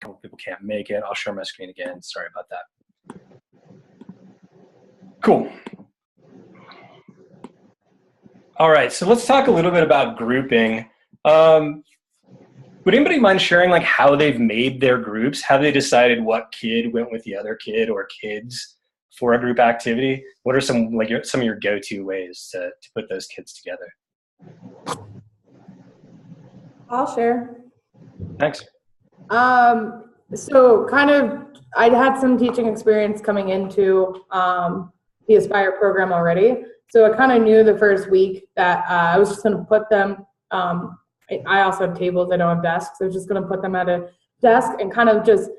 a couple people can't make it. I'll share my screen again. Sorry about that. Cool. All right, so let's talk a little bit about grouping. Would anybody mind sharing like how they've made their groups, how they decided what kid went with the other kid or kids for a group activity? What are some of your go-to ways to put those kids together? I'll share. Thanks. So kind of, I'd had some teaching experience coming into the Aspire program already. So I kind of knew the first week that I was just going to put them, I also have tables, I don't have desks. So I was just going to put them at a desk and kind of just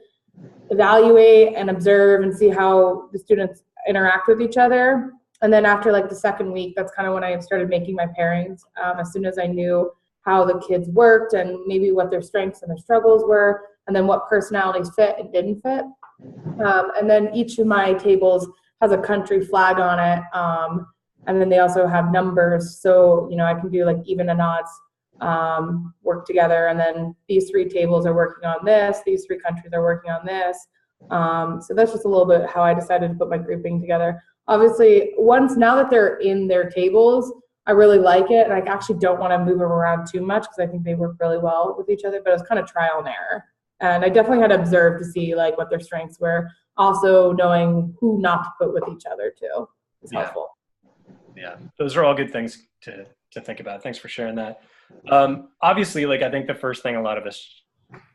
evaluate and observe and see how the students interact with each other. And then after like the second week, that's kind of when I started making my pairings. As soon as I knew how the kids worked and maybe what their strengths and their struggles were, and then what personalities fit and didn't fit. And then each of my tables has a country flag on it. And then they also have numbers. So, you know, I can do like even and odds work together. And then these 3 tables are working on this. These 3 countries are working on this. So that's just a little bit how I decided to put my grouping together. Obviously, now that they're in their tables, I really like it. And I actually don't want to move them around too much because I think they work really well with each other, but it was kind of trial and error. And I definitely had to observe to see like what their strengths were. Also knowing who not to put with each other too is helpful. Yeah, those are all good things to think about. Thanks for sharing that. Obviously, like I think the first thing a lot of us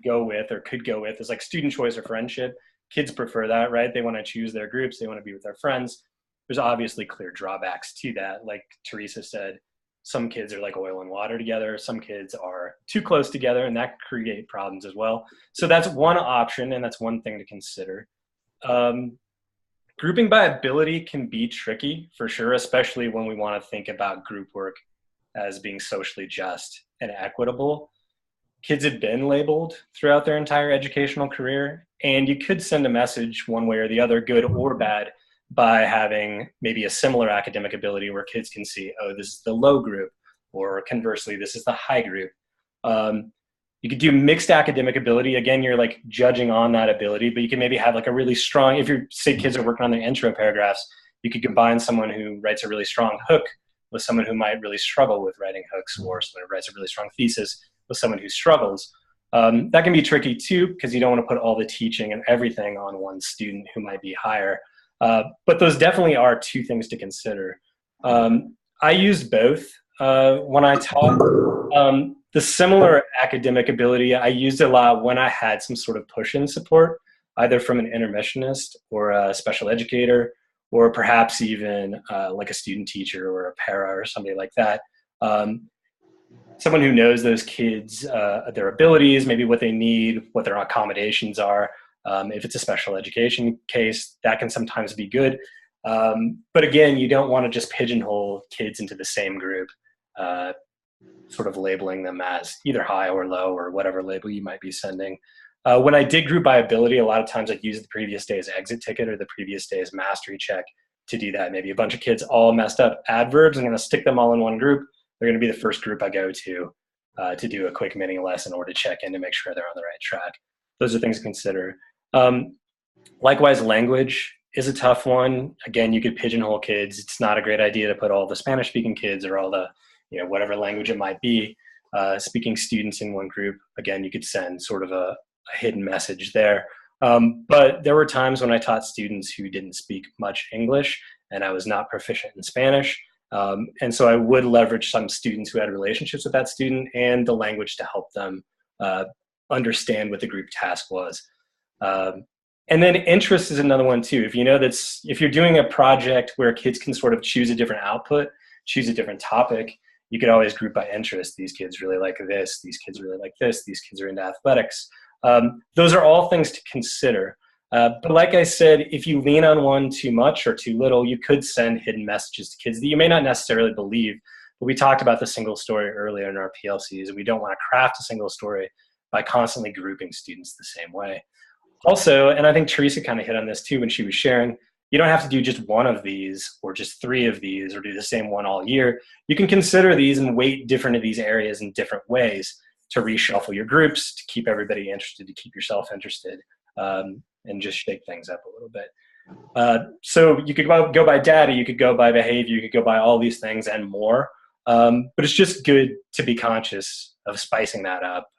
go with or could go with is like student choice or friendship. Kids prefer that, right? They want to choose their groups. They want to be with their friends. There's obviously clear drawbacks to that. Like Teresa said, some kids are like oil and water together. Some kids are too close together, and that create problems as well. So that's one option, and that's one thing to consider. Grouping by ability can be tricky for sure, especially when we want to think about group work as being socially just and equitable. Kids have been labeled throughout their entire educational career, and you could send a message one way or the other, good or bad, by having maybe a similar academic ability where kids can see, oh, this is the low group, or conversely, this is the high group. You could do mixed academic ability. Again, you're like judging on that ability, but you can maybe have like a really strong, if you say kids are working on their intro paragraphs, you could combine someone who writes a really strong hook with someone who might really struggle with writing hooks, or someone who writes a really strong thesis with someone who struggles. That can be tricky too, because you don't want to put all the teaching and everything on one student who might be higher. But those definitely are 2 things to consider. I used both when I taught. The similar academic ability I used a lot when I had some sort of push-in support, either from an intermissionist or a special educator, or perhaps even like a student teacher or a para or somebody like that. Someone who knows those kids, their abilities, maybe what they need, what their accommodations are. If it's a special education case, that can sometimes be good. But again, you don't want to just pigeonhole kids into the same group, sort of labeling them as either high or low or whatever label you might be sending. When I did group by ability, a lot of times I'd use the previous day's exit ticket or the previous day's mastery check to do that. Maybe a bunch of kids all messed up adverbs. I'm going to stick them all in one group. They're going to be the first group I go to do a quick mini lesson or to check in to make sure they're on the right track. Those are things to consider. Likewise, language is a tough one. Again, you could pigeonhole kids. It's not a great idea to put all the Spanish-speaking kids or all the, whatever language it might be, speaking students in one group. Again, you could send sort of a hidden message there. But there were times when I taught students who didn't speak much English and I was not proficient in Spanish. And so I would leverage some students who had relationships with that student and the language to help them understand what the group task was. And then interest is another one too. If you know if you're doing a project where kids can sort of choose a different output, choose a different topic, you could always group by interest. These kids really like this. These kids really like this. These kids are into athletics. Those are all things to consider. But like I said, if you lean on one too much or too little, you could send hidden messages to kids that you may not necessarily believe. But we talked about the single story earlier in our PLCs, and we don't want to craft a single story by constantly grouping students the same way. Also, and I think Teresa kind of hit on this too when she was sharing, you don't have to do just one of these or just 3 of these or do the same one all year. You can consider these and weight different of these areas in different ways. to reshuffle your groups, to keep everybody interested, to keep yourself interested, and just shake things up a little bit. So you could go by data, you could go by behavior, you could go by all these things and more. But it's just good to be conscious of spicing that up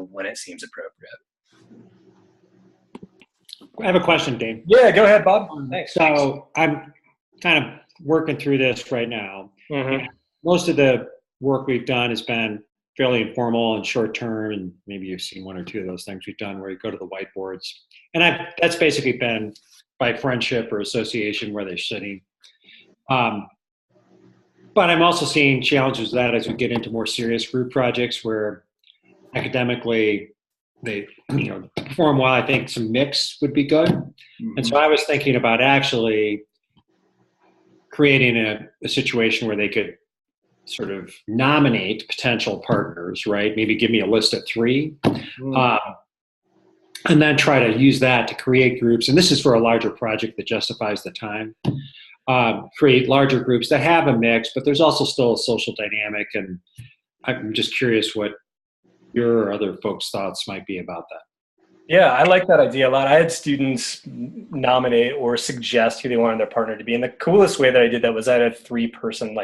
when it seems appropriate. I have a question, Dave. Yeah, go ahead, Bob. Thanks. So I'm kind of working through this right now. Mm-hmm. Most of the work we've done has been fairly informal and short term, and maybe you've seen one or two of those things we've done where you go to the whiteboards. And that's basically been by friendship or association where they're sitting. But I'm also seeing challenges with that as we get into more serious group projects where academically they perform well. I think some mix would be good. Mm-hmm. And so I was thinking about actually creating a situation where they could sort of nominate potential partners, right? Maybe give me a list of 3. Mm-hmm. And then try to use that to create groups. And this is for a larger project that justifies the time. Create larger groups that have a mix, but there's also still a social dynamic. And I'm just curious what your or other folks' thoughts might be about that. Yeah, I like that idea a lot. I had students nominate or suggest who they wanted their partner to be. And the coolest way that I did that was I had a 3-person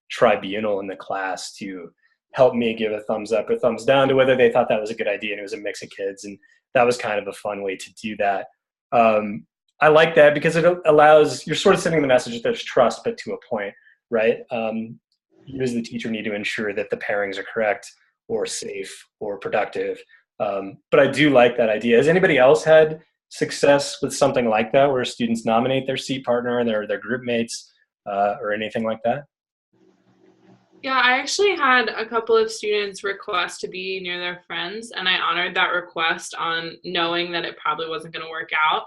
tribunal in the class to help me give a thumbs up or thumbs down to whether they thought that was a good idea. And it was a mix of kids. And that was kind of a fun way to do that. I like that because it allows, you're sort of sending the message that there's trust, but to a point, right? You as the teacher need to ensure that the pairings are correct or safe or productive. But I do like that idea. Has anybody else had success with something like that where students nominate their seat partner and their group mates or anything like that? Yeah, I actually had a couple of students request to be near their friends, and I honored that request on knowing that it probably wasn't going to work out.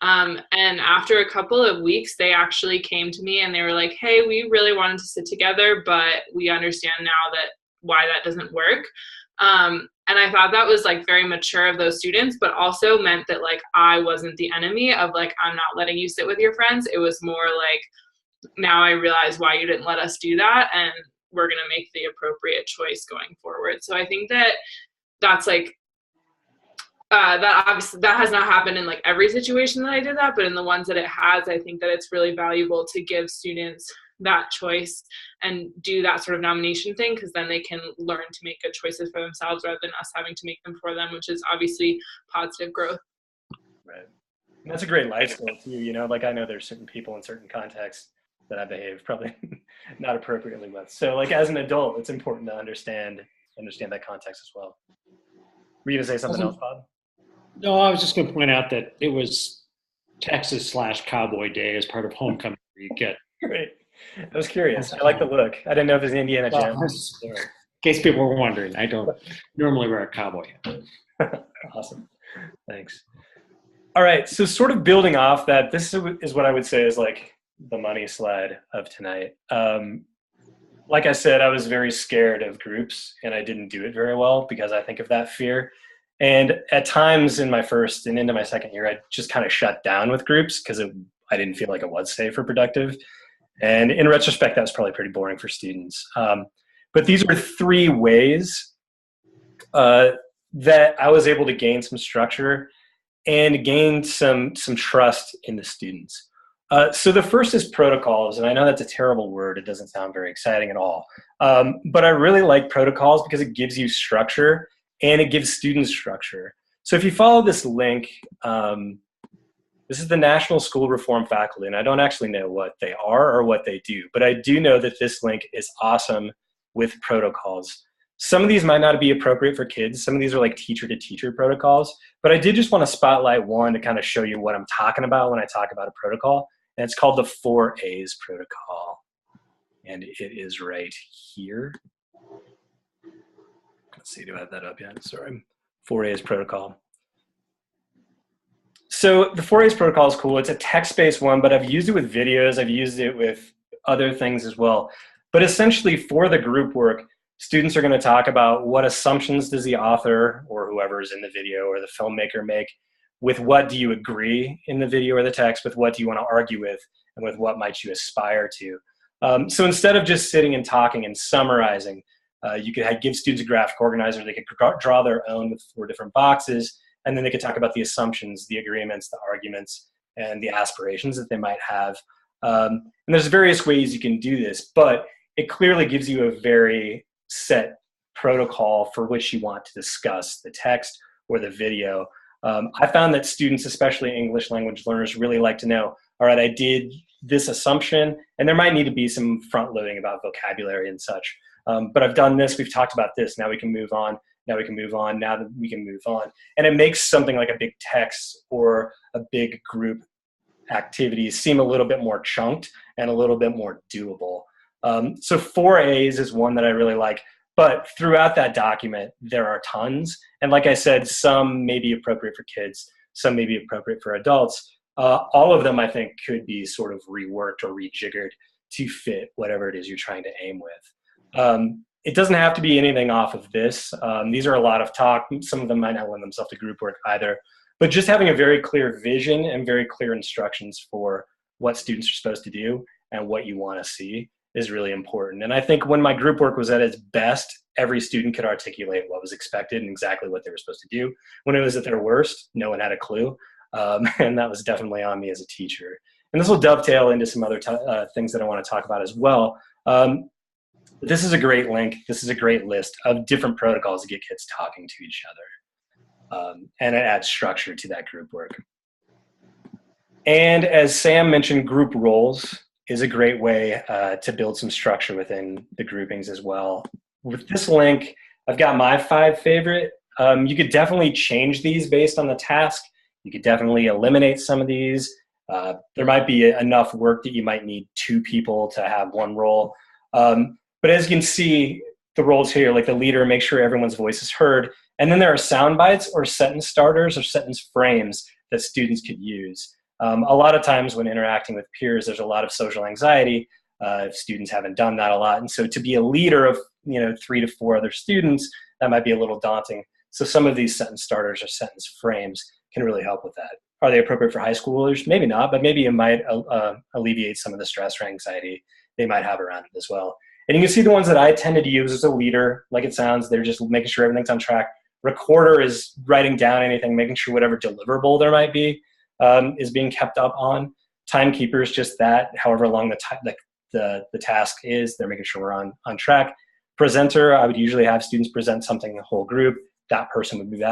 And after a couple of weeks, they actually came to me and they were like, hey, we really wanted to sit together, but we understand now that why that doesn't work. And I thought that was very mature of those students, but also meant that I wasn't the enemy of I'm not letting you sit with your friends. It was more now I realize why you didn't let us do that, and we're going to make the appropriate choice going forward. So I think that that's that obviously that has not happened in every situation that I did that, but in the ones that it has, I think that it's really valuable to give students that choice and do that sort of nomination thing, because then they can learn to make good choices for themselves rather than us having to make them for them, which is obviously positive growth. Right. And that's a great life skill too. I know there's certain people in certain contexts that I behave probably not appropriately with. So as an adult, it's important to understand that context as well. Were you going to say something else, Bob? No, I was just going to point out that it was Texas/Cowboy Day as part of homecoming. You get great. I was curious. I like the look. I didn't know if it was Indiana Jones. In case people were wondering, I don't normally wear a cowboy hat. Awesome. Thanks. All right. So sort of building off that, this is what I would say is the money slide of tonight. Like I said, I was very scared of groups and I didn't do it very well because I think of that fear. And at times in my first and into my second year, I just kind of shut down with groups because I didn't feel like it was safe or productive. And in retrospect, that was probably pretty boring for students. But these were 3 ways that I was able to gain some structure and gain some trust in the students. So the first is protocols, and I know that's a terrible word. It doesn't sound very exciting at all. But I really like protocols because it gives you structure and it gives students structure. So if you follow this link, this is the National School Reform Faculty, and I don't actually know what they are or what they do, but I do know that this link is awesome with protocols. Some of these might not be appropriate for kids. Some of these are teacher-to-teacher protocols, but I did just want to spotlight one to kind of show you what I'm talking about when I talk about a protocol, and it's called the 4 A's protocol, and it is right here. Let's see, do I have that up yet? Sorry, 4 A's protocol. So the 4 A's protocol is cool. It's a text-based one, but I've used it with videos. I've used it with other things as well. But essentially for the group work, students are going to talk about what assumptions does the author or whoever is in the video or the filmmaker make, with what do you agree in the video or the text, with what do you want to argue with, and with what might you aspire to. So instead of just sitting and talking and summarizing, You could give students a graphic organizer. They could draw their own with 4 different boxes, and then they could talk about the assumptions, the agreements, the arguments, and the aspirations that they might have. And there's various ways you can do this, but it clearly gives you a very set protocol for which you want to discuss the text or the video. I found that students, especially English language learners, really like to know, all right, I did this assumption, and there might need to be some front loading about vocabulary and such. But I've done this, we've talked about this, now we can move on, now we can move on, now that we can move on. And it makes something like a big text or a big group activity seem a little bit more chunked and a little bit more doable. So 4 A's is one that I really like, but throughout that document, there are tons. And like I said, some may be appropriate for kids, some may be appropriate for adults. All of them, I think, could be sort of reworked or rejiggered to fit whatever it is you're trying to aim with. It doesn't have to be anything off of this. These are a lot of talk. Some of them might not lend themselves to group work either. But just having a very clear vision and very clear instructions for what students are supposed to do and what you want to see is really important. And I think when my group work was at its best, every student could articulate what was expected and exactly what they were supposed to do. When it was at their worst, no one had a clue. And that was definitely on me as a teacher. And this will dovetail into some other things that I want to talk about as well. This is a great link. This is a great list of different protocols to get kids talking to each other. And it adds structure to that group work. And as Sam mentioned, group roles is a great way to build some structure within the groupings as well. With this link, I've got my 5 favorite. You could definitely change these based on the task. You could definitely eliminate some of these. There might be enough work that you might need 2 people to have 1 role. But as you can see, the roles here, like the leader, make sure everyone's voice is heard. And then there are sound bites or sentence starters or sentence frames that students could use. A lot of times when interacting with peers, there's a lot of social anxiety if students haven't done that a lot. And so to be a leader of 3 to 4 other students, that might be a little daunting. So some of these sentence starters or sentence frames can really help with that. Are they appropriate for high schoolers? Maybe not, but maybe it might alleviate some of the stress or anxiety they might have around it as well. And you can see the ones that I tended to use as a leader, like it sounds, they're just making sure everything's on track. Recorder is writing down anything, making sure whatever deliverable there might be is being kept up on. Timekeeper is just that, however long the task is, they're making sure we're on track. Presenter, I would usually have students present something in the whole group. That person would be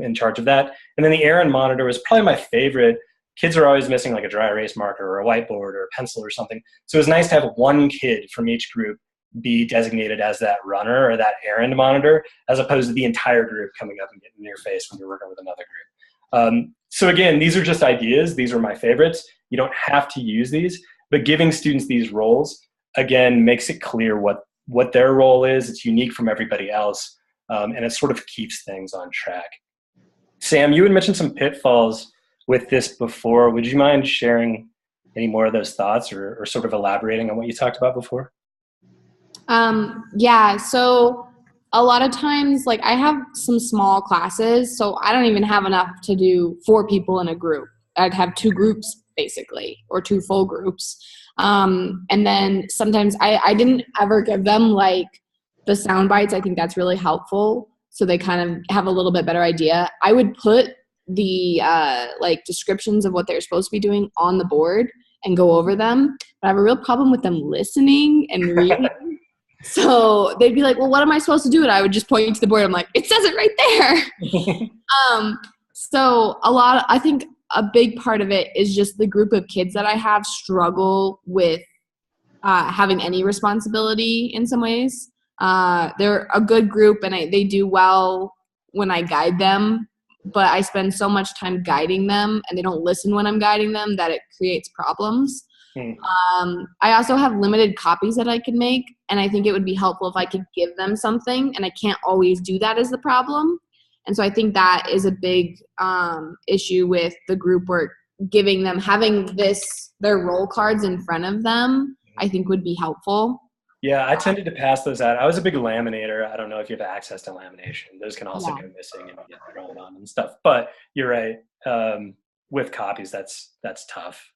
in charge of that. And then the errand monitor is probably my favorite. Kids are always missing like a dry erase marker or a whiteboard or a pencil or something. So it's nice to have 1 kid from each group be designated as that runner or that errand monitor, as opposed to the entire group coming up and getting in your face when you're working with another group. So again, these are just ideas. These are my favorites. You don't have to use these, but giving students these roles, again, makes it clear what their role is. It's unique from everybody else, and it sort of keeps things on track. Sam, you had mentioned some pitfalls with this before. Would you mind sharing any more of those thoughts or sort of elaborating on what you talked about before? Yeah, so a lot of times, like I have some small classes, so I don't even have enough to do 4 people in a group. I'd have 2 groups basically, or 2 full groups. And then sometimes I didn't ever give them like the sound bites. I think that's really helpful. So they kind of have a little bit better idea. I would put the like descriptions of what they're supposed to be doing on the board and go over them. But I have a real problem with them listening and reading. So they'd be like, well, what am I supposed to do? And I would just point to the board. I'm like, it says it right there. So I think a big part of it is just the group of kids that I have struggle with having any responsibility in some ways. They're a good group and they do well when I guide them, but I spend so much time guiding them and they don't listen when I'm guiding them that it creates problems. I also have limited copies that I can make, and I think it would be helpful if I could give them something, and I can't always do that is the problem. And so I think that is a big issue with the group work. Having their role cards in front of them, I think would be helpful. Yeah, I tended to pass those out. I was a big laminator. I don't know if you have access to lamination. Those can also go missing and get thrown on and stuff. But you're right. With copies, that's tough.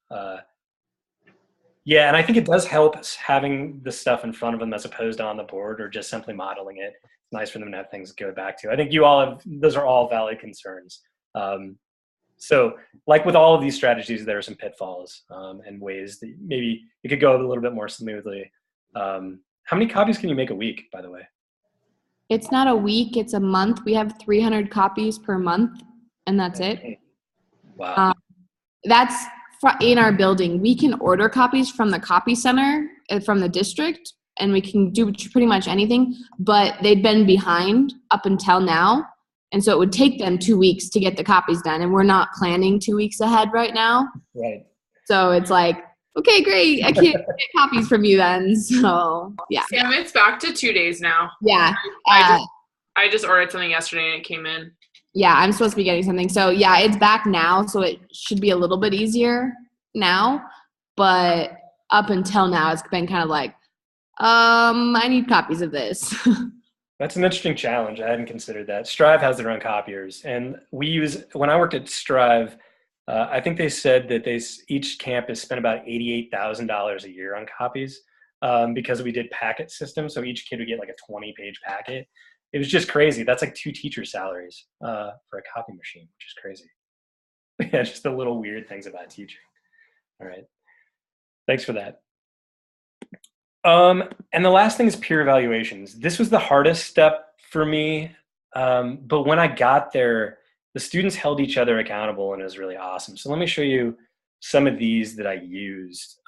Yeah, and I think it does help having the stuff in front of them as opposed to on the board or just simply modeling it. It's nice for them to have things to go back to. I think you all have, those are all valid concerns. So like with all of these strategies, there are some pitfalls and ways that maybe it could go a little bit more smoothly. How many copies can you make a week, by the way? It's not a week, it's a month. We have 300 copies per month, and that's it. Wow. That's in our building. We can order copies from the copy center, from the district, and we can do pretty much anything, but they'd been behind up until now. And so it would take them 2 weeks to get the copies done, and we're not planning 2 weeks ahead right now. Right. So it's like, okay, great. I can't get copies from you then. So yeah. Sam, it's back to 2 days now. Yeah. I just ordered something yesterday and it came in. Yeah, I'm supposed to be getting something. So yeah, it's back now. So it should be a little bit easier now. But up until now, it's been kind of like, I need copies of this. That's an interesting challenge. I hadn't considered that. Strive has their own copiers. And we use, when I worked at Strive, I think they said that each campus spent about $88,000 a year on copies because we did packet systems. So each kid would get like a 20-page packet. It was just crazy. That's like 2 teacher salaries for a copy machine, which is crazy. Yeah, just the little weird things about teaching. All right. Thanks for that. And the last thing is peer evaluations. This was the hardest step for me. But when I got there, the students held each other accountable and it was really awesome. So let me show you some of these that I used.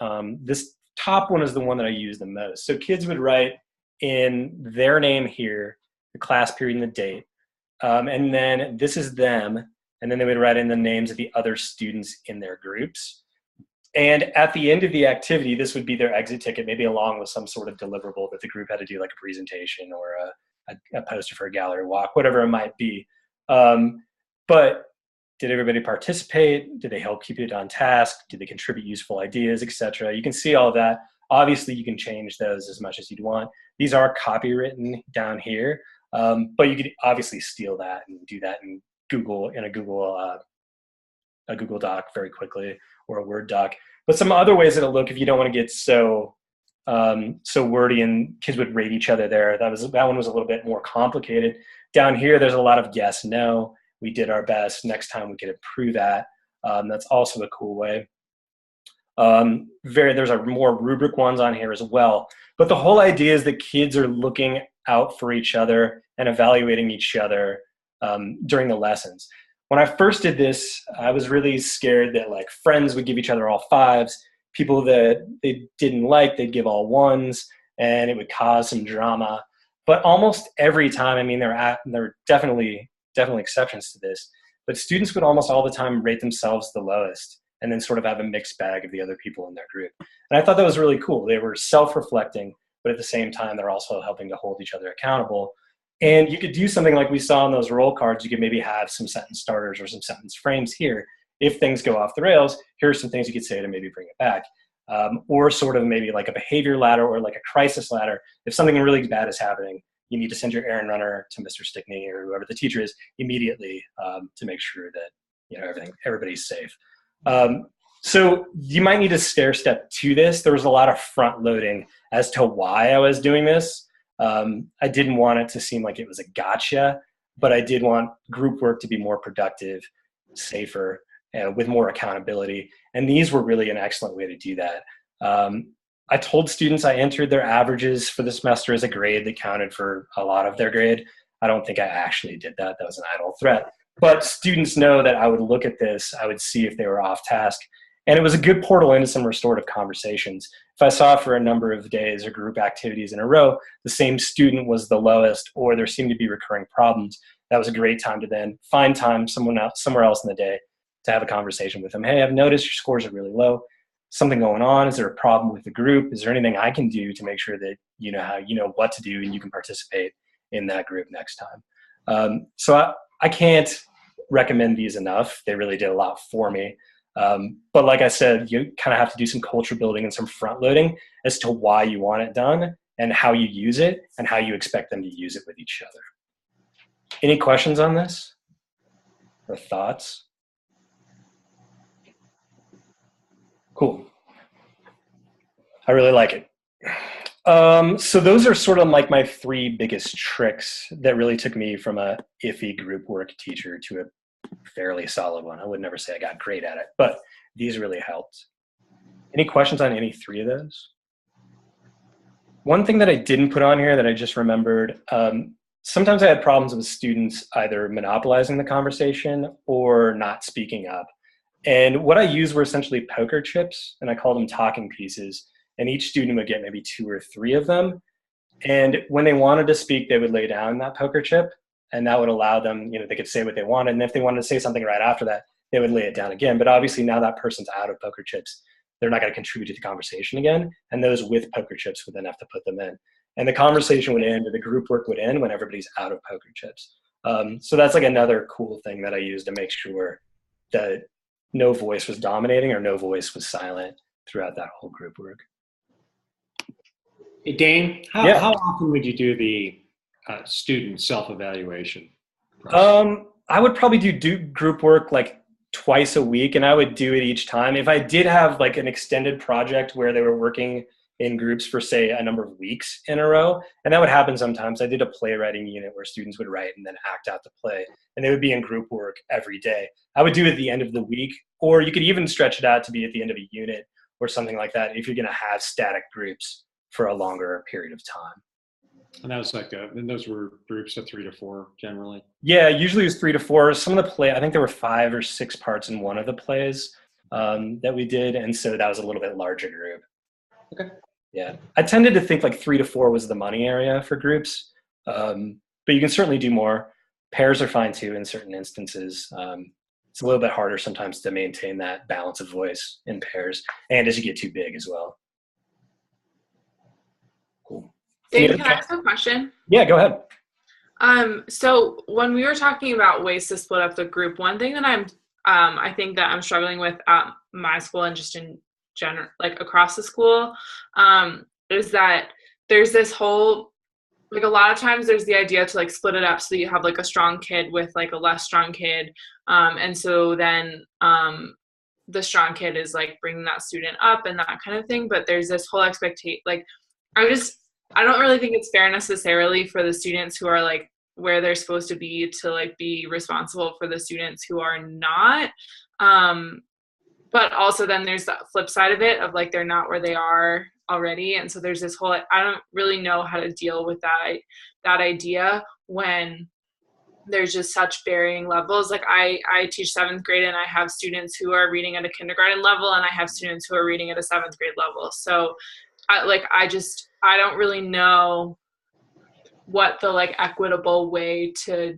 This top one is the one that I used the most. So kids would write in their name here, the class period and the date. And then this is them. And then they would write in the names of the other students in their groups. And at the end of the activity, this would be their exit ticket, maybe along with some sort of deliverable that the group had to do, like a presentation or a poster for a gallery walk, whatever it might be. But did everybody participate? Did they help keep it on task? Did they contribute useful ideas, etc.? You can see all of that. Obviously, you can change those as much as you'd want. These are copywritten down here, but you could obviously steal that and do that in a Google Doc very quickly, or a Word doc. But some other ways it'll look if you don't want to get so wordy, and kids would rate each other there. That one was a little bit more complicated. Down here, there's a lot of yes, no. We did our best. Next time we could improve that. That's also a cool way. There's more rubric ones on here as well. But the whole idea is that kids are looking out for each other and evaluating each other during the lessons. When I first did this, I was really scared that like friends would give each other all 5s, people that they didn't like, they'd give all 1s, and it would cause some drama. But almost every time, I mean, there are definitely exceptions to this, but students would almost all the time rate themselves the lowest and then sort of have a mixed bag of the other people in their group. And I thought that was really cool. They were self-reflecting, but at the same time, they're also helping to hold each other accountable. And you could do something like we saw on those roll cards. You could maybe have some sentence starters or some sentence frames here. If things go off the rails, here are some things you could say to maybe bring it back. Or sort of maybe like a behavior ladder or like a crisis ladder. If something really bad is happening, you need to send your errand runner to Mr. Stickney or whoever the teacher is immediately to make sure that everybody's safe. So you might need a stair step to this. There was a lot of front loading as to why I was doing this. I didn't want it to seem like it was a gotcha, but I did want group work to be more productive, safer, and with more accountability. And these were really an excellent way to do that. I told students I entered their averages for the semester as a grade that counted for a lot of their grade. I don't think I actually did that. That was an idle threat. But students know that I would look at this, I would see if they were off task. And it was a good portal into some restorative conversations. If I saw for a number of days or group activities in a row, the same student was the lowest or there seemed to be recurring problems, that was a great time to then find time somewhere else in the day to have a conversation with them. Hey, I've noticed your scores are really low. Something going on? Is there a problem with the group? Is there anything I can do to make sure that you know what to do and you can participate in that group next time? So I can't recommend these enough. They really did a lot for me. But like I said, you kind of have to do some culture building and some front loading as to why you want it done and how you use it and how you expect them to use it with each other. Any questions on this or thoughts? Cool. I really like it. So those are sort of like my three biggest tricks that really took me from a iffy group work teacher to a fairly solid one. I would never say I got great at it, but these really helped. Any questions on any three of those? One thing that I didn't put on here that I just remembered, sometimes I had problems with students either monopolizing the conversation or not speaking up. And what I used were essentially poker chips, and I called them talking pieces. And each student would get maybe 2 or 3 of them. And when they wanted to speak, they would lay down that poker chip, and that would allow them, they could say what they wanted. And if they wanted to say something right after that, they would lay it down again. But obviously now that person's out of poker chips, they're not going to contribute to the conversation again. And those with poker chips would then have to put them in. And the conversation would end, or the group work would end when everybody's out of poker chips. So that's like another cool thing that I use to make sure that no voice was dominating or no voice was silent throughout that whole group work. Hey, Dane, how often would you do the student self-evaluation process? I would probably do group work like twice a week, and I would do it each time. If I did have like an extended project where they were working in groups for, say, a number of weeks in a row, and that would happen sometimes. I did a playwriting unit where students would write and then act out the play, and they would be in group work every day. I would do it at the end of the week, or you could even stretch it out to be at the end of a unit or something like that if you're going to have static groups for a longer period of time. And that was and those were groups of 3 to 4 generally? Yeah, usually it was 3 to 4. Some of the I think there were 5 or 6 parts in one of the plays that we did. And so that was a little bit larger group. Okay. Yeah. I tended to think like 3 to 4 was the money area for groups. But you can certainly do more. Pairs are fine too in certain instances. It's a little bit harder sometimes to maintain that balance of voice in pairs, and as you get too big as well. Cool. Dave, can I ask a question? Yeah, go ahead. So when we were talking about ways to split up the group, one thing that I think that I'm struggling with at my school and just in general, like across the school, is that there's this whole, like a lot of times there's the idea to like split it up so that you have like a strong kid with like a less strong kid. And so then the strong kid is like bringing that student up and that kind of thing. But there's this whole expectation, like, I don't really think it's fair necessarily for the students who are like where they're supposed to be to like be responsible for the students who are not. But also then there's the flip side of it of like they're not where they are already. And so there's this whole, I don't really know how to deal with that idea when there's just such varying levels. Like I teach 7th grade and I have students who are reading at a kindergarten level and I have students who are reading at a 7th grade level. So I don't really know what the like equitable way to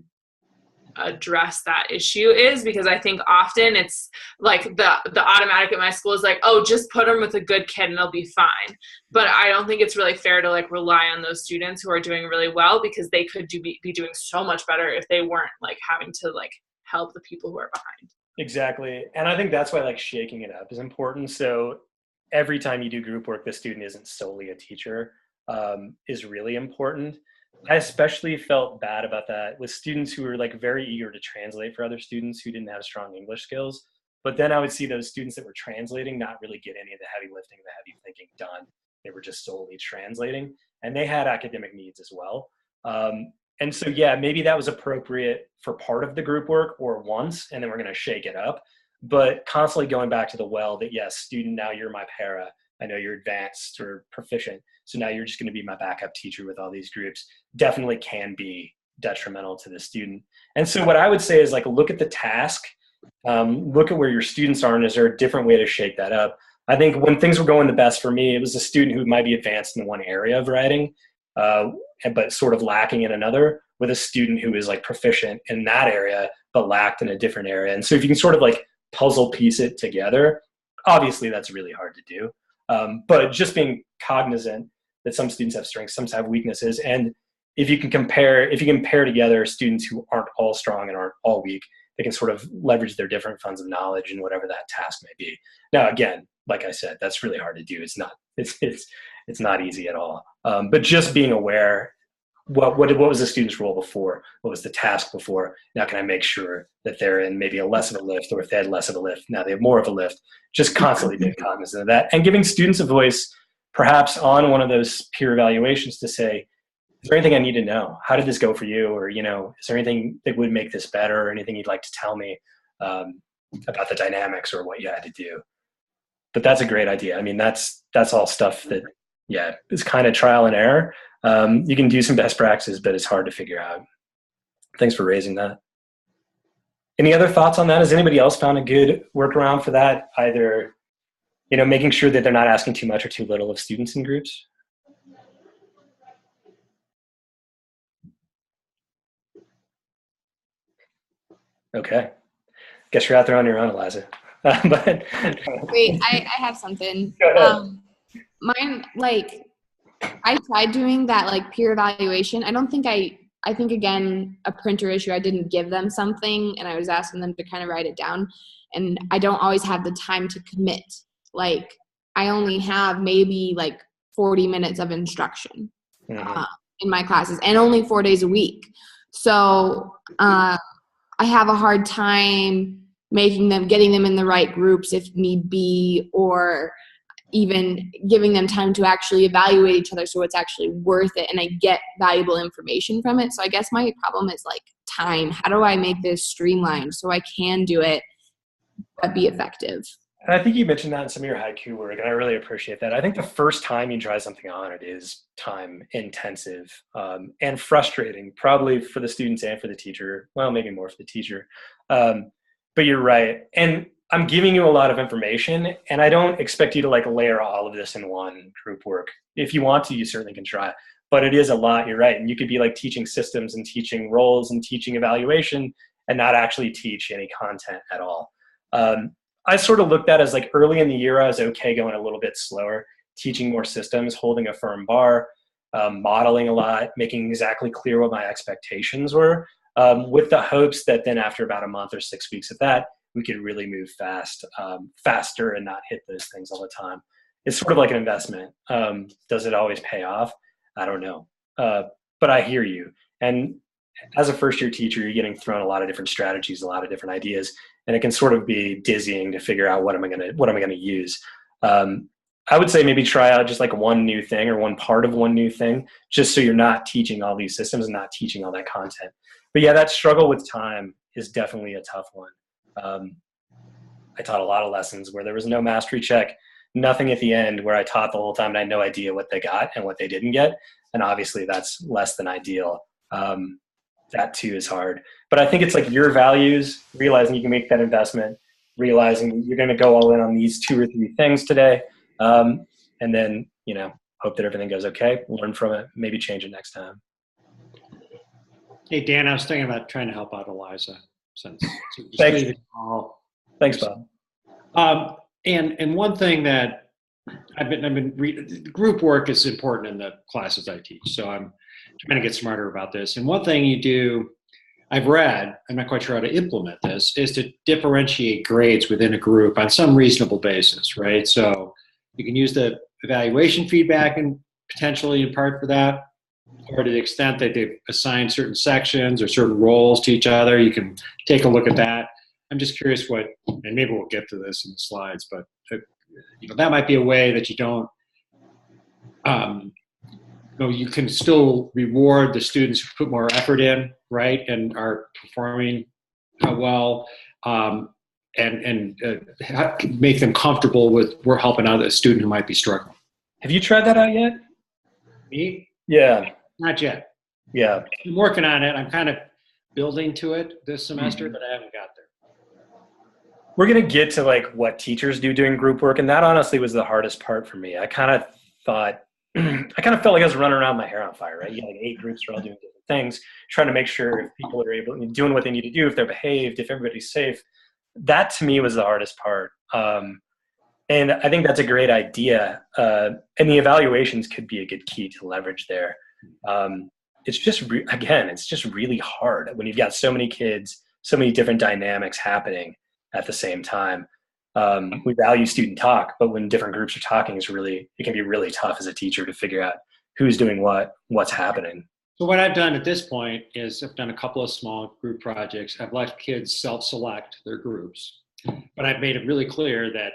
address that issue is, because I think often it's like the automatic at my school is like, oh, just put them with a good kid and they'll be fine. But I don't think it's really fair to like rely on those students who are doing really well, because they could be doing so much better if they weren't like having to like help the people who are behind. Exactly. And I think that's why like shaking it up is important. So every time you do group work, the student isn't solely a teacher, is really important. I especially felt bad about that with students who were like very eager to translate for other students who didn't have strong English skills. But then I would see those students that were translating not really get any of the heavy lifting, the heavy thinking done. They were just solely translating, and they had academic needs as well. And so, yeah, maybe that was appropriate for part of the group work or once, and then we're going to shake it up. But constantly going back to the well that, yes, student, now you're my para. I know you're advanced or proficient, so now you're just going to be my backup teacher with all these groups, definitely can be detrimental to the student. And so what I would say is like, look at the task, look at where your students are, and is there a different way to shake that up? I think when things were going the best for me, it was a student who might be advanced in one area of writing, but sort of lacking in another, with a student who is like proficient in that area, but lacked in a different area. And so if you can sort of like puzzle piece it together, obviously that's really hard to do. But just being cognizant that some students have strengths, some have weaknesses. And if you can pair together students who aren't all strong and aren't all weak, they can sort of leverage their different funds of knowledge in whatever that task may be. Now, again, like I said, that's really hard to do. It's not easy at all. But just being aware, what was the student's role before? What was the task before? Now can I make sure that they're in maybe a less of a lift, or if they had less of a lift, now they have more of a lift? Just constantly being cognizant of that and giving students a voice perhaps on one of those peer evaluations to say, is there anything I need to know? How did this go for you? Or, is there anything that would make this better, or anything you'd like to tell me about the dynamics or what you had to do? But that's a great idea. I mean, that's all stuff that, is kind of trial and error. You can do some best practices, but it's hard to figure out. Thanks for raising that. Any other thoughts on that? Has anybody else found a good workaround for that? Either, making sure that they're not asking too much or too little of students in groups? Okay. Guess you're out there on your own, Eliza. But Wait, I have something. Go ahead. Mine, I tried doing that peer evaluation. I think again, a printer issue, I didn't give them something and I was asking them to kind of write it down, and I don't always have the time to commit. I only have maybe 40 minutes of instruction in my classes, and only 4 days a week. So I have a hard time getting them in the right groups if need be, or even giving them time to actually evaluate each other so it's actually worth it and I get valuable information from it. So I guess my problem is time. How do I make this streamlined so I can do it but be effective? And I think you mentioned that in some of your haiku work, and I really appreciate that. I think the first time you try something on, it is time intensive and frustrating, probably for the students and for the teacher. Well, maybe more for the teacher. But you're right. And I'm giving you a lot of information, and I don't expect you to layer all of this in one group work. If you want to, you certainly can try. But it is a lot, you're right. And you could be teaching systems and teaching roles and teaching evaluation and not actually teach any content at all. I sort of looked at it as early in the year, I was okay going a little bit slower, teaching more systems, holding a firm bar, modeling a lot, making exactly clear what my expectations were, with the hopes that then after about a month or 6 weeks of that, we could really move faster and not hit those things all the time. It's sort of like an investment. Does it always pay off? I don't know. But I hear you. And as a first-year teacher, you're getting thrown a lot of different strategies, a lot of different ideas, and it can sort of be dizzying to figure out what am I going to use. I would say maybe try out just one new thing or one part of one new thing, just so you're not teaching all these systems and not teaching all that content. But yeah, that struggle with time is definitely a tough one. I taught a lot of lessons where there was no mastery check, nothing at the end, where I taught the whole time and I had no idea what they got and what they didn't get. And obviously that's less than ideal. That too is hard. But I think it's your values, realizing you can make that investment, realizing you're going to go all in on these 2 or 3 things today. And then, hope that everything goes okay, learn from it, maybe change it next time. Hey, Dan, I was thinking about trying to help out Eliza. Thanks. Thanks, Bob. And one thing that group work is important in the classes I teach. So I'm trying to get smarter about this. And one thing you do, I've read, I'm not quite sure how to implement this, is to differentiate grades within a group on some reasonable basis, right? So you can use the evaluation feedback and potentially in part for that, or to the extent that they've assigned certain sections or certain roles to each other, you can take a look at that. I'm just curious and maybe we'll get to this in the slides, but that might be a way that you don't, you can still reward the students who put more effort in, right, and are performing well, and make them comfortable with we're helping out a student who might be struggling. Have you tried that out yet? Me? Yeah. Not yet. Yeah. I'm working on it. I'm kind of building to it this semester, but I haven't got there. We're going to get to what teachers do doing group work. And that honestly was the hardest part for me. I kind of felt like I was running around with my hair on fire, right? You got 8 groups are all doing different things, trying to make sure if people are doing what they need to do, if they're behaved, if everybody's safe. That to me was the hardest part. And I think that's a great idea. And the evaluations could be a good key to leverage there. It's just, it's just really hard when you've got so many kids, so many different dynamics happening at the same time. We value student talk, but when different groups are talking, it can be really tough as a teacher to figure out who's doing what's happening. So what I've done at this point is I've done a couple of small group projects. I've let kids self-select their groups, but I've made it really clear that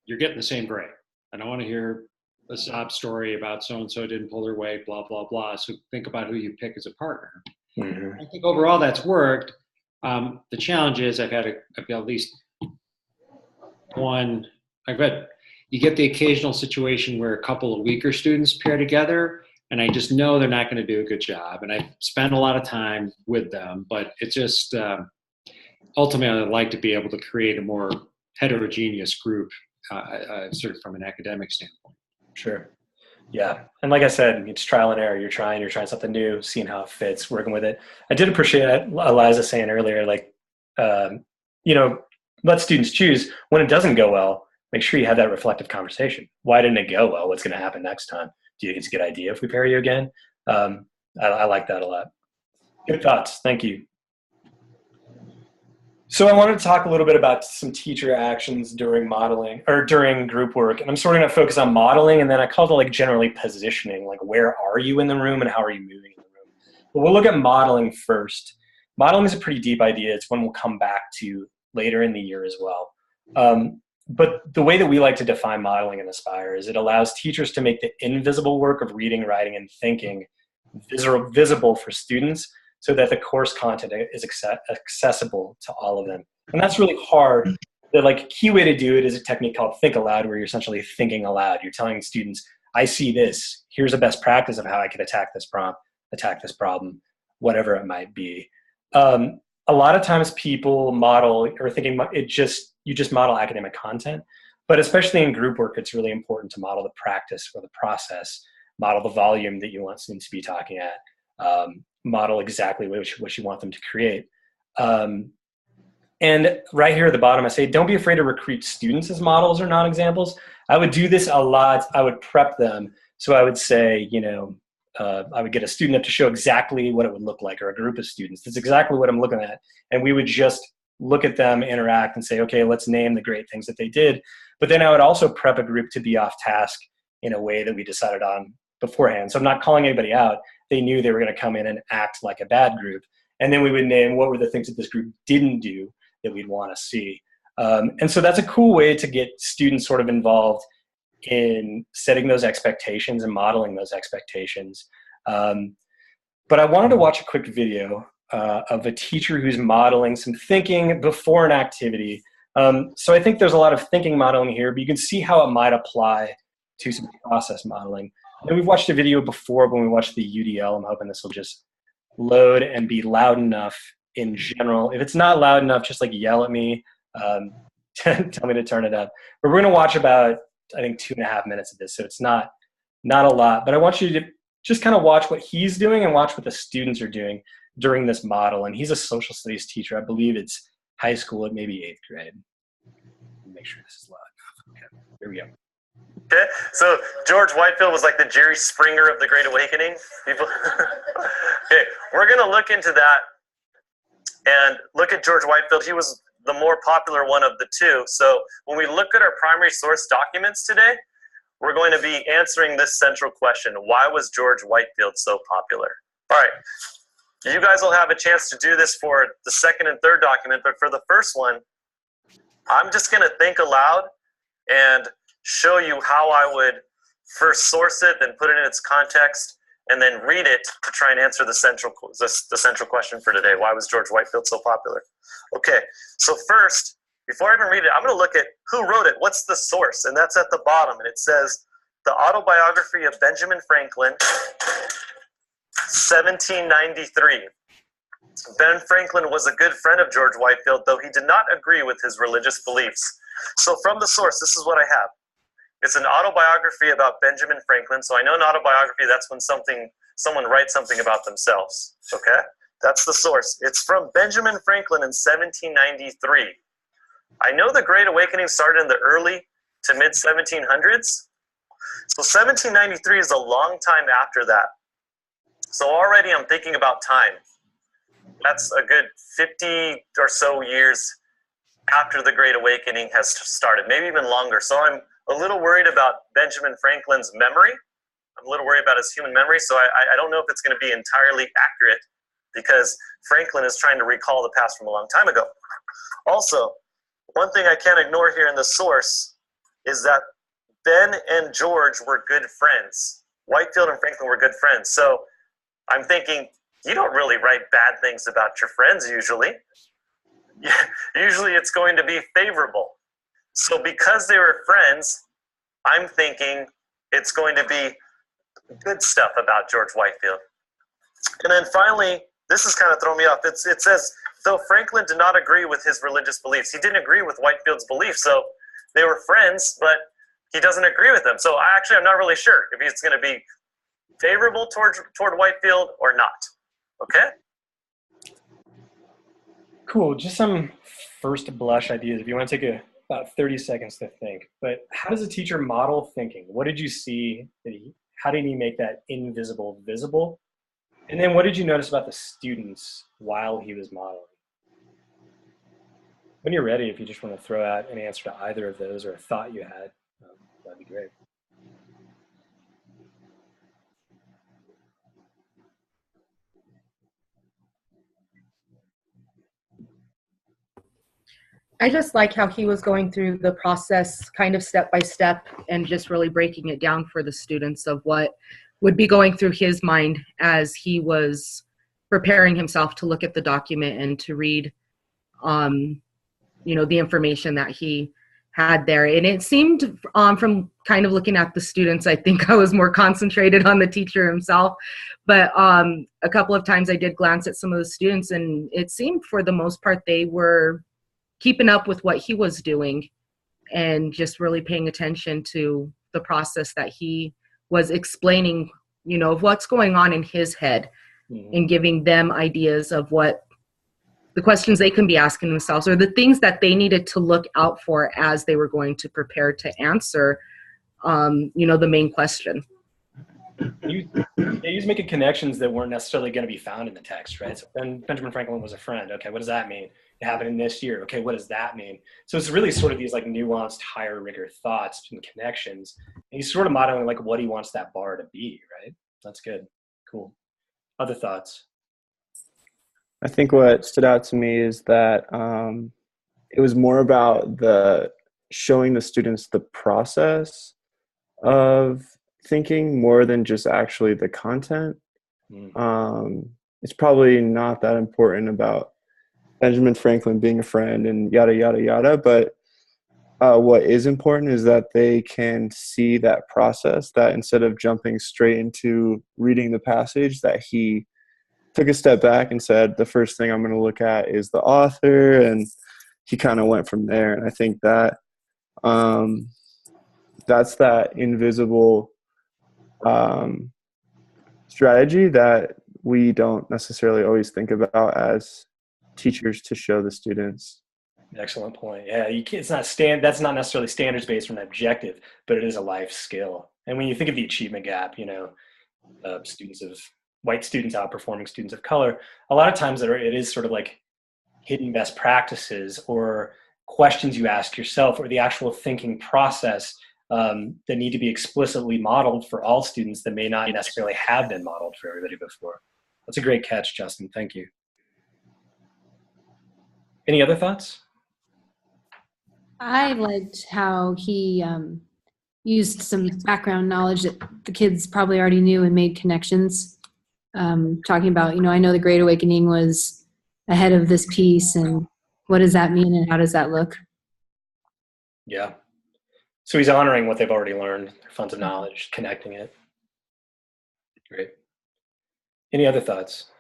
you're getting the same grade. I don't want to hear a sob story about so-and-so didn't pull their weight, blah, blah, blah. So think about who you pick as a partner. Mm-hmm. I think overall that's worked. The challenge is I've got at least one, you get the occasional situation where a couple of weaker students pair together, and I just know they're not going to do a good job. And I spend a lot of time with them, but it's just, ultimately I'd like to be able to create a more heterogeneous group, sort of from an academic standpoint. Sure. Yeah. And like I said, it's trial and error. You're trying something new, seeing how it fits, working with it. I did appreciate Eliza saying earlier, like, let students choose. When it doesn't go well, make sure you have that reflective conversation. Why didn't it go well? What's going to happen next time? Do you think it's a good idea if we pair you again? I like that a lot. Good thoughts. Thank you. So I wanted to talk a little bit about some teacher actions during modeling or during group work. And I'm sort of going to focus on modeling, and then I call it like generally positioning, like where are you in the room and how are you moving in the room? But we'll look at modeling first. Modeling is a pretty deep idea. It's one we'll come back to later in the year as well. But the way that we like to define modeling in Aspire is it allows teachers to make the invisible work of reading, writing, and thinking visible for students, so that the course content is accessible to all of them. And that's really hard. The key way to do it is a technique called think aloud, where you're essentially thinking aloud. You're telling students, I see this, here's a best practice of how I could attack this problem, whatever it might be. A lot of times people model or thinking you just model academic content, but especially in group work, it's really important to model the practice or the process, model the volume that you want students to be talking at, model exactly what you want them to create. And right here at the bottom, I say, don't be afraid to recruit students as models or non-examples. I would do this a lot. I would prep them. So I would say, I would get a student up to show exactly what it would look like, or a group of students. That's exactly what I'm looking at. And we would just look at them, interact, and say, okay, let's name the great things that they did. But then I would also prep a group to be off task in a way that we decided on beforehand. So I'm not calling anybody out. They knew they were going to come in and act like a bad group. And then we would name what were the things that this group didn't do that we'd want to see. And so that's a cool way to get students sort of involved in setting those expectations and modeling those expectations. But I wanted to watch a quick video of a teacher who's modeling some thinking before an activity. So I think there's a lot of thinking modeling here, but you can see how it might apply to some process modeling. And we've watched a video before when we watched the UDL. I'm hoping this will just load and be loud enough in general. If it's not loud enough, just yell at me, tell me to turn it up. But we're going to watch about, I think, 2.5 minutes of this. So it's not a lot, but I want you to just kind of watch what he's doing and watch what the students are doing during this model. And he's a social studies teacher. I believe it's high school at maybe 8th grade. Make sure this is loud enough. Okay, here we go. Okay, so George Whitefield was like the Jerry Springer of the Great Awakening. People. Okay, we're going to look into that and look at George Whitefield. He was the more popular one of the two. So when we look at our primary source documents today, we're going to be answering this central question: why was George Whitefield so popular? All right, you guys will have a chance to do this for the second and third document, but for the first one, I'm just going to think aloud and show you how I would first source it, then put it in its context, and then read it to try and answer the central question for today. Why was George Whitefield so popular? Okay, so first, before I even read it, I'm going to look at who wrote it. What's the source? And that's at the bottom, and it says, The Autobiography of Benjamin Franklin, 1793. Ben Franklin was a good friend of George Whitefield, though he did not agree with his religious beliefs. So from the source, this is what I have. It's an autobiography about Benjamin Franklin. So I know an autobiography, that's when someone writes something about themselves, okay? That's the source. It's from Benjamin Franklin in 1793. I know the Great Awakening started in the early to mid-1700s. So 1793 is a long time after that. So already I'm thinking about time. That's a good 50 or so years after the Great Awakening has started, maybe even longer. So I'm a little worried about Benjamin Franklin's memory. I'm a little worried about his human memory, so I don't know if it's going to be entirely accurate because Franklin is trying to recall the past from a long time ago. Also, one thing I can't ignore here in the source is that Ben and George were good friends. Whitefield and Franklin were good friends. So I'm thinking, you don't really write bad things about your friends usually. Usually it's going to be favorable. So because they were friends, I'm thinking it's going to be good stuff about George Whitefield. And then finally, this is kind of throwing me off. It says, though Franklin did not agree with his religious beliefs, he didn't agree with Whitefield's beliefs. So they were friends, but he doesn't agree with them. So I'm not really sure if he's going to be favorable toward Whitefield or not. Okay? Cool. Just some first blush ideas. If you want to take about 30 seconds to think. But how does a teacher model thinking? What did you see? How did he make that invisible visible? And then what did you notice about the students while he was modeling? When you're ready, if you just want to throw out an answer to either of those or a thought you had, that'd be great. I just like how he was going through the process kind of step by step and just really breaking it down for the students of what would be going through his mind as he was preparing himself to look at the document and to read, the information that he had there. And it seemed from kind of looking at the students, I think I was more concentrated on the teacher himself. But a couple of times I did glance at some of the students, and it seemed for the most part they were keeping up with what he was doing and just really paying attention to the process that he was explaining, of what's going on in his head, and giving them ideas of what the questions they can be asking themselves or the things that they needed to look out for as they were going to prepare to answer, the main question. He's making connections that weren't necessarily going to be found in the text, right? So Benjamin Franklin was a friend. Okay, what does that mean? It happened in this year. Okay, what does that mean? So it's really sort of these like nuanced, higher rigor thoughts and connections. And he's sort of modeling like what he wants that bar to be, right? That's good. Cool. Other thoughts? I think what stood out to me is that it was more about showing the students the process of thinking more than just actually the content. It's probably not that important about Benjamin Franklin being a friend and yada, yada, yada. But what is important is that they can see that process, that instead of jumping straight into reading the passage, that he took a step back and said, the first thing I'm going to look at is the author. And he kind of went from there. And I think that that's that invisible strategy that we don't necessarily always think about as teachers to show the students. Excellent point. Yeah, that's not necessarily standards based or an objective, but it is a life skill. And when you think of the achievement gap, white students outperforming students of color, a lot of times it is sort of like hidden best practices or questions you ask yourself or the actual thinking process that need to be explicitly modeled for all students that may not necessarily have been modeled for everybody before. That's a great catch, Justin. Thank you. Any other thoughts? I liked how he used some background knowledge that the kids probably already knew and made connections. Talking about, I know the Great Awakening was ahead of this piece, and what does that mean and how does that look? Yeah. So he's honoring what they've already learned, their funds of knowledge, connecting it. Great. Any other thoughts?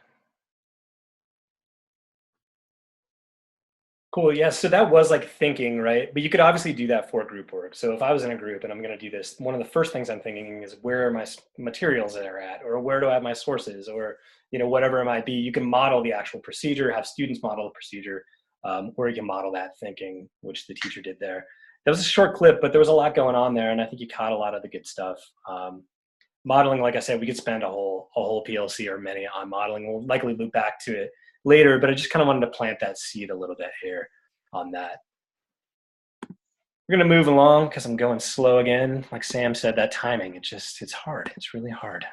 Cool. Yeah. So that was like thinking, right? But you could obviously do that for group work. So if I was in a group and I'm going to do this, one of the first things I'm thinking is where are my materials that are at, or where do I have my sources, or whatever it might be. You can model the actual procedure, have students model the procedure, or you can model that thinking, which the teacher did there. That was a short clip, but there was a lot going on there, and I think you caught a lot of the good stuff. Modeling, like I said, we could spend a whole PLC or many on modeling. We'll likely loop back to it later, but I just kind of wanted to plant that seed a little bit here on that. We're going to move along because I'm going slow again. Like Sam said, that timing, it's hard. It's really hard.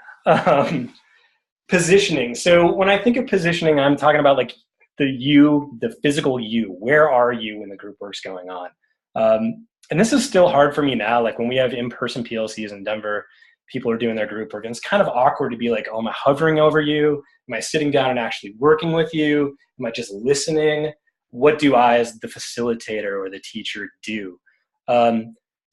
Positioning. So when I think of positioning, I'm talking about like the physical you. Where are you when the group work's going on? and this is still hard for me now, like when we have in-person PLCs in Denver, people are doing their group work, and it's kind of awkward to be like, oh, am I hovering over you? Am I sitting down and actually working with you? Am I just listening? What do I, as the facilitator or the teacher, do?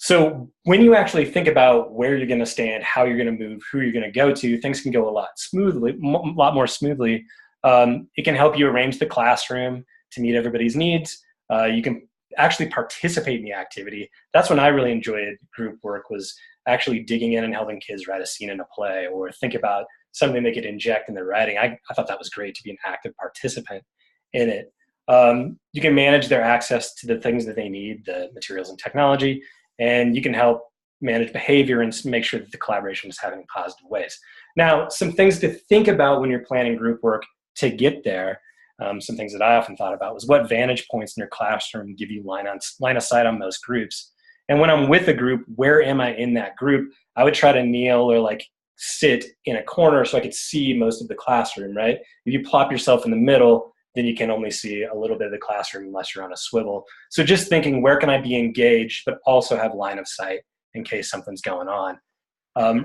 So when you actually think about where you're going to stand, how you're going to move, who you're going to go to, things can go a lot more smoothly. It can help you arrange the classroom to meet everybody's needs. You can actually participate in the activity. That's when I really enjoyed group work, was actually digging in and helping kids write a scene in a play or think about something they could inject in their writing. I thought that was great, to be an active participant in it. You can manage their access to the things that they need, the materials and technology, and you can help manage behavior and make sure that the collaboration is happening in positive ways. Now, some things to think about when you're planning group work to get there, some things that I often thought about was what vantage points in your classroom give you line of sight on most groups. And when I'm with a group, where am I in that group? I would try to kneel or like sit in a corner so I could see most of the classroom, right? If you plop yourself in the middle, then you can only see a little bit of the classroom unless you're on a swivel. So just thinking, where can I be engaged, but also have line of sight in case something's going on?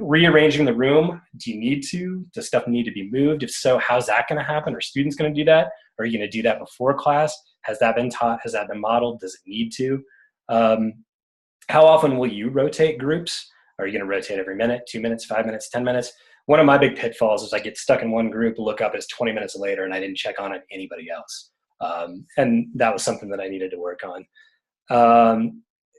Rearranging the room, do you need to? Does stuff need to be moved? If so, how's that going to happen? Are students going to do that? Are you going to do that before class? Has that been taught? Has that been modeled? Does it need to? How often will you rotate groups? Are you going to rotate every minute, 2 minutes, 5 minutes, 10 minutes? One of my big pitfalls is I get stuck in one group, look up, it's 20 minutes later, and I didn't check on anybody else. And that was something that I needed to work on.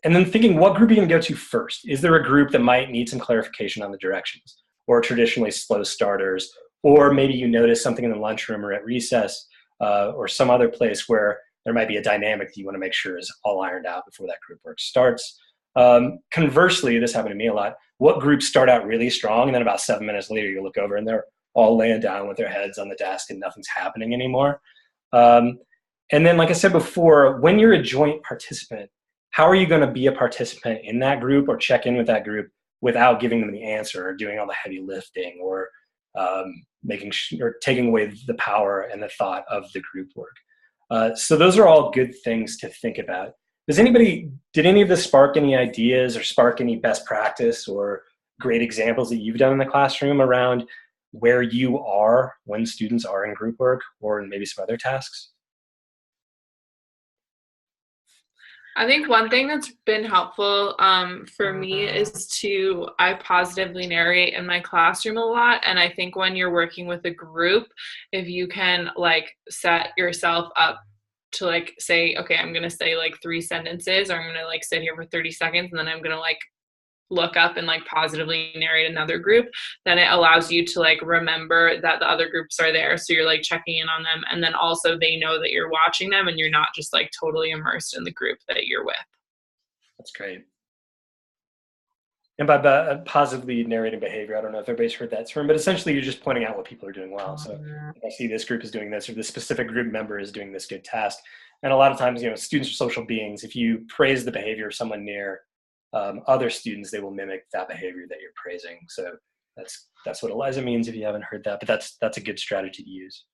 And then thinking, what group are you going to go to first? Is there a group that might need some clarification on the directions, or traditionally slow starters, or maybe you notice something in the lunchroom or at recess, or some other place where there might be a dynamic that you want to make sure is all ironed out before that group work starts. Conversely, this happened to me a lot, what groups start out really strong, and then about 7 minutes later you look over and they're all laying down with their heads on the desk and nothing's happening anymore. And then, like I said before, when you're a joint participant, how are you going to be a participant in that group or check in with that group without giving them the answer or doing all the heavy lifting or taking away the power and the thought of the group work? So those are all good things to think about. Did any of this spark any ideas or spark any best practice or great examples that you've done in the classroom around where you are when students are in group work or maybe some other tasks? I think one thing that's been helpful for me is I positively narrate in my classroom a lot. And I think when you're working with a group, if you can like set yourself up to like say, okay, I'm going to say like 3 sentences, or I'm going to like sit here for 30 seconds and then I'm going to like look up and like positively narrate another group, then it allows you to like remember that the other groups are there. So you're like checking in on them. And then also they know that you're watching them and you're not just like totally immersed in the group that you're with. That's great. And by positively narrating behavior, I don't know if everybody's heard that term, but essentially you're just pointing out what people are doing well. So if I see this group is doing this, or this specific group member is doing this good task. And a lot of times, students are social beings. If you praise the behavior of someone near other students, they will mimic that behavior that you're praising. So that's what ELIZA means if you haven't heard that, but that's a good strategy to use.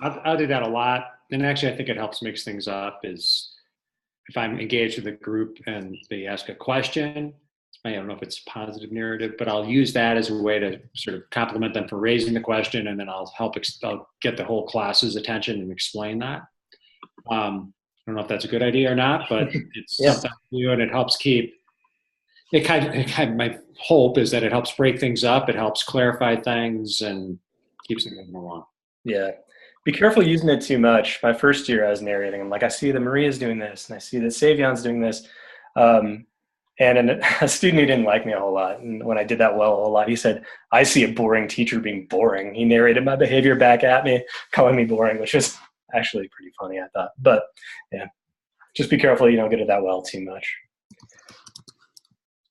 I'll do that a lot. And actually, I think it helps mix things up is if I'm engaged with a group and they ask a question, I don't know if it's a positive narrative, but I'll use that as a way to sort of compliment them for raising the question, and then I'll get the whole class's attention and explain that. I don't know if that's a good idea or not, but it's something to do, and it helps keep my hope is that it helps break things up, it helps clarify things, and keeps it moving along. Yeah. Be careful using it too much. My first year I was narrating, I'm like, I see that Maria's doing this, and I see that Savion's doing this. And a student who didn't like me a whole lot, and when I did that well a whole lot, he said, I see a boring teacher being boring. He narrated my behavior back at me, calling me boring, which was actually pretty funny, I thought. But yeah, just be careful you don't get it that well too much.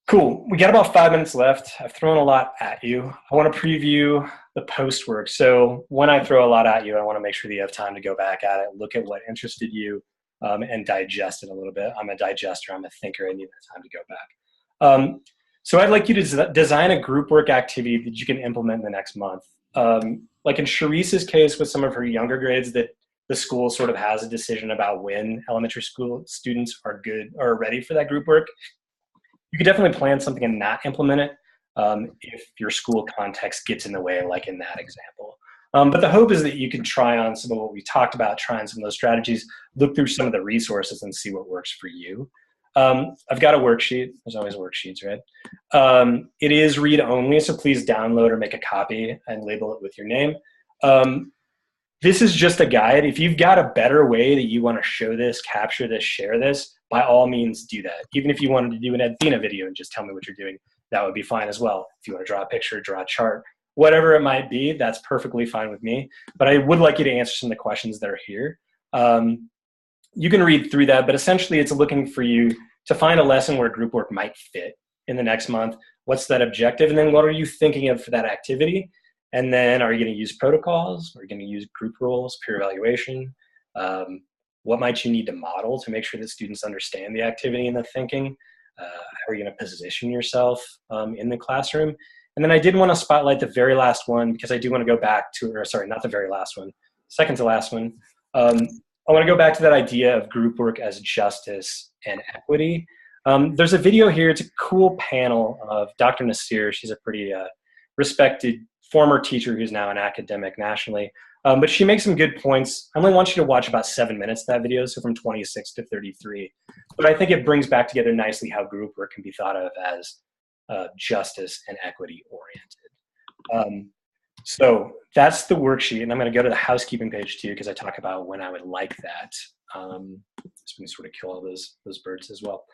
Cool. We got about 5 minutes left. I've thrown a lot at you. I want to preview the post work. So when I throw a lot at you, I want to make sure that you have time to go back at it, look at what interested you, and digest it a little bit. I'm a digester. I'm a thinker. I need that time to go back. So I'd like you to design a group work activity that you can implement in the next month. Like in Sharice's case with some of her younger grades that the school sort of has a decision about when elementary school students are good or ready for that group work, you could definitely plan something and not implement it if your school context gets in the way, like in that example. But the hope is that you can try on some of what we talked about, try on some of those strategies, look through some of the resources and see what works for you. I've got a worksheet. There's always worksheets, right? It is read only, so please download or make a copy and label it with your name. This is just a guide. If you've got a better way that you want to show this, capture this, share this, by all means do that. Even if you wanted to do an Athena video and just tell me what you're doing, that would be fine as well. If you want to draw a picture, draw a chart, whatever it might be, that's perfectly fine with me. But I would like you to answer some of the questions that are here. You can read through that, but essentially it's looking for you to find a lesson where group work might fit in the next month. What's that objective? And then what are you thinking of for that activity? And then are you going to use protocols? Are you going to use group roles, peer evaluation? What might you need to model to make sure that students understand the activity and the thinking? How are you going to position yourself in the classroom? And then I did want to spotlight the very last one because I do want to go back to, or sorry, not the very last one, second to last one. I want to go back to that idea of group work as justice and equity. There's a video here. It's a cool panel of Dr. Nasir. She's a pretty respected former teacher who's now an academic nationally. But she makes some good points. I only want you to watch about 7 minutes of that video, so from 26 to 33. But I think it brings back together nicely how group work can be thought of as justice and equity oriented. So that's the worksheet, and I'm going to go to the housekeeping page too because I talk about when I would like that. So we can sort of kill all those birds as well.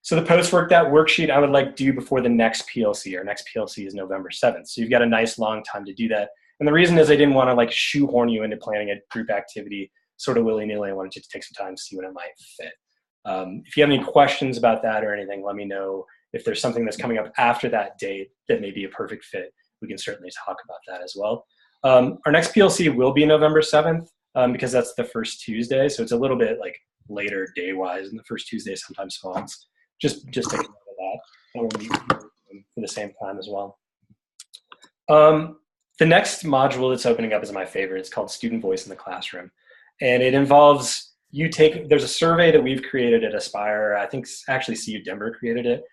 So the post-work, that worksheet I would like do before the next PLC. Our next PLC is November 7th. So you've got a nice long time to do that. And the reason is I didn't want to like shoehorn you into planning a group activity sort of willy-nilly. I wanted you to take some time to see when it might fit. If you have any questions about that or anything, let me know. If there's something that's coming up after that date that may be a perfect fit, we can certainly talk about that as well. Our next PLC will be November 7th because that's the first Tuesday. So it's a little bit like later day-wise, and the first Tuesday sometimes falls. Just take note of that. And we'll meet for the same time as well. The next module that's opening up is my favorite. It's called Student Voice in the Classroom. And it involves there's a survey that we've created at Aspire. I think actually CU Denver created it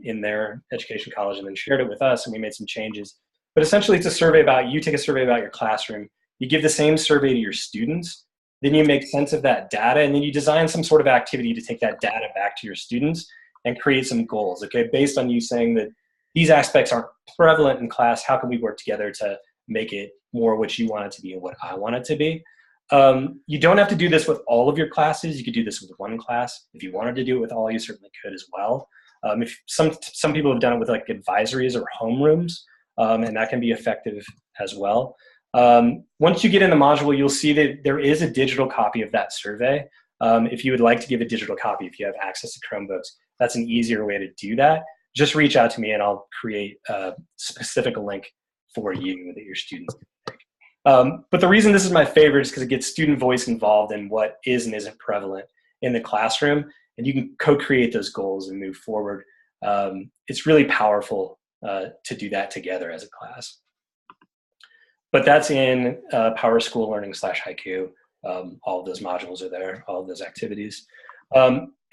in their education college and then shared it with us, and we made some changes. But essentially it's a survey about, you take a survey about your classroom, you give the same survey to your students, then you make sense of that data, and then you design some sort of activity to take that data back to your students and create some goals, okay? Based on you saying that these aspects aren't prevalent in class, how can we work together to make it more what you want it to be and what I want it to be? You don't have to do this with all of your classes. You could do this with one class. If you wanted to do it with all, you certainly could as well. If some people have done it with like advisories or homerooms, and that can be effective as well. Once you get in the module, you'll see that there is a digital copy of that survey. If you would like to give a digital copy, if you have access to Chromebooks, that's an easier way to do that. Just reach out to me and I'll create a specific link for you that your students can take. But the reason this is my favorite is because it gets student voice involved in what is and isn't prevalent in the classroom, and you can co-create those goals and move forward. It's really powerful to do that together as a class. But that's in Power School Learning / Haiku. All of those modules are there, all of those activities.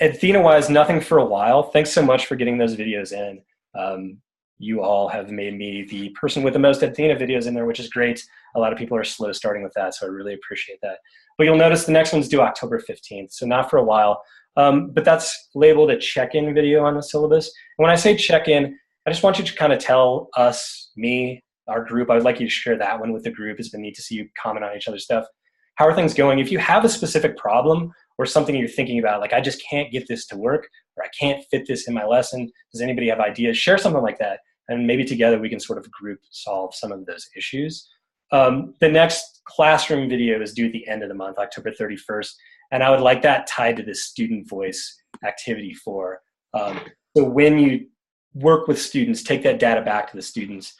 Athena-wise, nothing for a while. Thanks so much for getting those videos in. You all have made me the person with the most Athena videos in there, which is great. A lot of people are slow starting with that, so I really appreciate that. But you'll notice the next one's due October 15th, so not for a while. But that's labeled a check-in video on the syllabus. And when I say check-in, I just want you to kind of tell us, me, our group, I would like you to share that one with the group. It's been neat to see you comment on each other's stuff. How are things going? If you have a specific problem or something you're thinking about, like I just can't get this to work, or I can't fit this in my lesson, does anybody have ideas? Share something like that, and maybe together we can sort of group solve some of those issues. The next classroom video is due at the end of the month, October 31st, and I would like that tied to this student voice activity so when you work with students, take that data back to the students,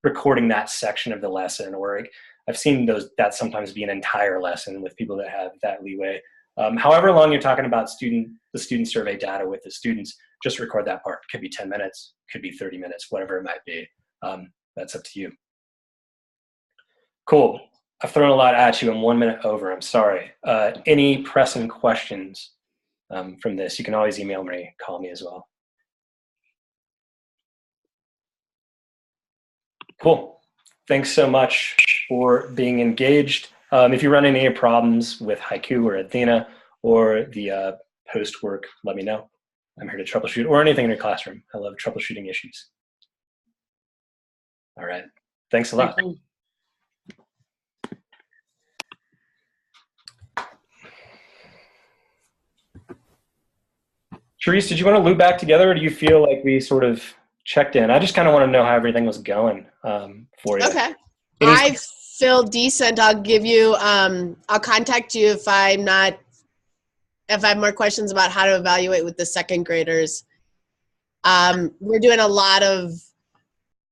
recording that section of the lesson, or I've seen that sometimes be an entire lesson with people that have that leeway. However long you're talking about the student survey data with the students, just record that part. It could be 10 minutes, could be 30 minutes, whatever it might be. That's up to you. Cool. I've thrown a lot at you. I'm 1 minute over. I'm sorry. Any pressing questions from this? You can always email me, call me as well. Cool. Thanks so much for being engaged. If you run into any problems with Haiku or Athena or the post work, let me know. I'm here to troubleshoot, or anything in your classroom. I love troubleshooting issues. All right. Thanks a lot. Therese, did you want to loop back together, or do you feel like we sort of checked in? I just kind of want to know how everything was going for you. Okay. I feel decent. I'll give you, I'll contact you if I have more questions about how to evaluate with the second graders. We're doing a lot of